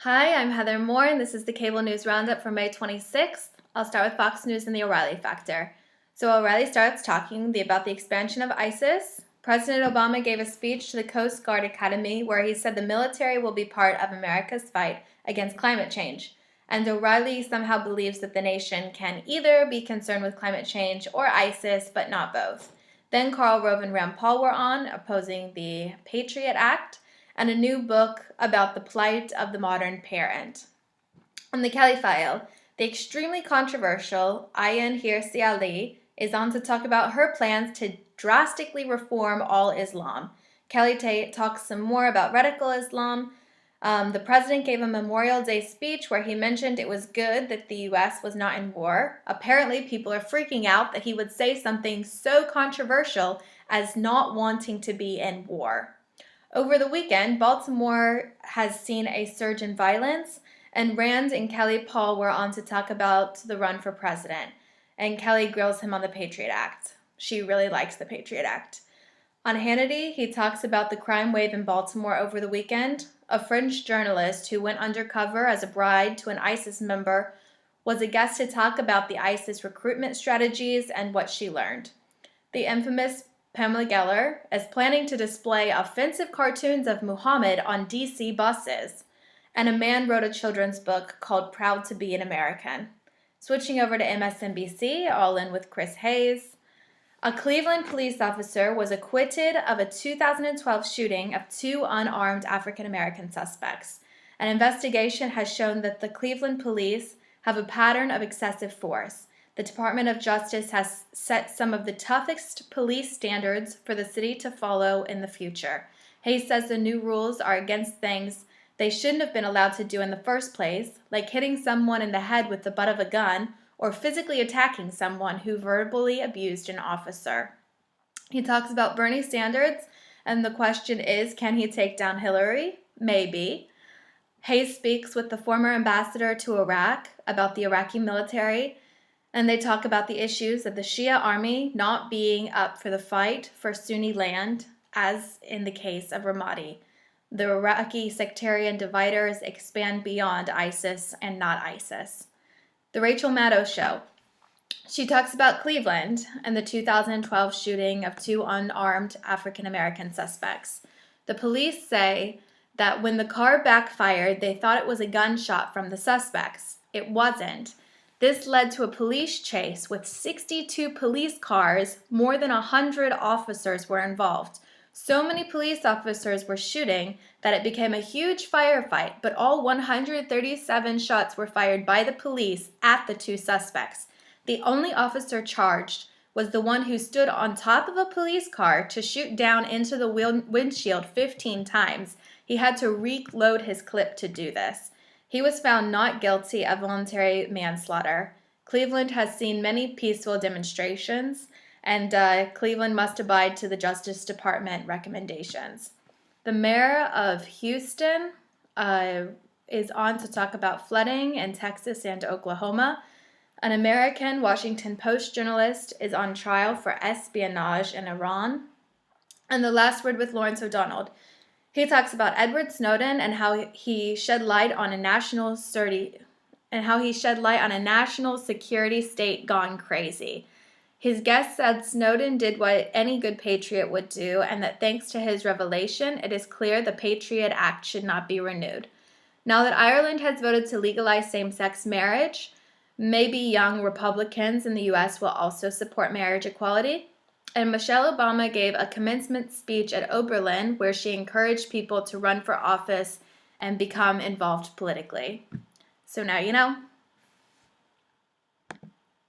Hi, I'm Heather Moore, and this is the Cable News Roundup for May 26th. I'll start with Fox News and the O'Reilly factor. So O'Reilly starts talking about the expansion of ISIS. President Obama gave a speech to the Coast Guard Academy where he said the military will be part of America's fight against climate change. And O'Reilly somehow believes that the nation can either be concerned with climate change or ISIS, but not both. Then Karl Rove and Rand Paul were on, opposing the Patriot Act, and a new book about the plight of the modern parent. On the Kelly File, the extremely controversial Ayan Hirsi Ali is on to talk about her plans to drastically reform all Islam. Kelly talks some more about radical Islam. The president gave a Memorial Day speech where he mentioned it was good that the U.S. was not in war. Apparently, people are freaking out that he would say something so controversial as not wanting to be in war. Over the weekend, Baltimore has seen a surge in violence, and Rand and Kelly Paul were on to talk about the run for president. And Kelly grills him on the Patriot Act. She really likes the Patriot Act. On Hannity, he talks about the crime wave in Baltimore over the weekend. A French journalist who went undercover as a bride to an ISIS member was a guest to talk about the ISIS recruitment strategies and what she learned. The infamous Pamela Geller is planning to display offensive cartoons of Muhammad on DC buses. And a man wrote a children's book called Proud to Be an American. Switching over to MSNBC, all in with Chris Hayes. A Cleveland police officer was acquitted of a 2012 shooting of two unarmed African-American suspects. An investigation has shown that the Cleveland police have a pattern of excessive force. The Department of Justice has set some of the toughest police standards for the city to follow in the future. Hayes says the new rules are against things they shouldn't have been allowed to do in the first place, like hitting someone in the head with the butt of a gun or physically attacking someone who verbally abused an officer. He talks about Bernie Sanders, and the question is, can he take down Hillary? Maybe. Hayes speaks with the former ambassador to Iraq about the Iraqi military, and they talk about the issues of the Shia army not being up for the fight for Sunni land, as in the case of Ramadi. The Iraqi sectarian dividers expand beyond ISIS and not ISIS. The Rachel Maddow Show. She talks about Cleveland and the 2012 shooting of two unarmed African-American suspects. The police say that when the car backfired, they thought it was a gunshot from the suspects. It wasn't. This led to a police chase with 62 police cars. More than 100 officers were involved. So many police officers were shooting that it became a huge firefight, but all 137 shots were fired by the police at the two suspects. The only officer charged was the one who stood on top of a police car to shoot down into the windshield 15 times. He had to reload his clip to do this. He was found not guilty of voluntary manslaughter. Cleveland has seen many peaceful demonstrations, and Cleveland must abide to the Justice Department recommendations. The mayor of Houston is on to talk about flooding in Texas and Oklahoma. An American Washington Post journalist is on trial for espionage in Iran. And the last word with Lawrence O'Donnell. He talks about Edward Snowden and how he shed light on a national security state gone crazy. His guest said Snowden did what any good patriot would do, and that thanks to his revelation, it is clear the Patriot Act should not be renewed. Now that Ireland has voted to legalize same-sex marriage, maybe young Republicans in the U.S. will also support marriage equality. And Michelle Obama gave a commencement speech at Oberlin where she encouraged people to run for office and become involved politically. So now you know.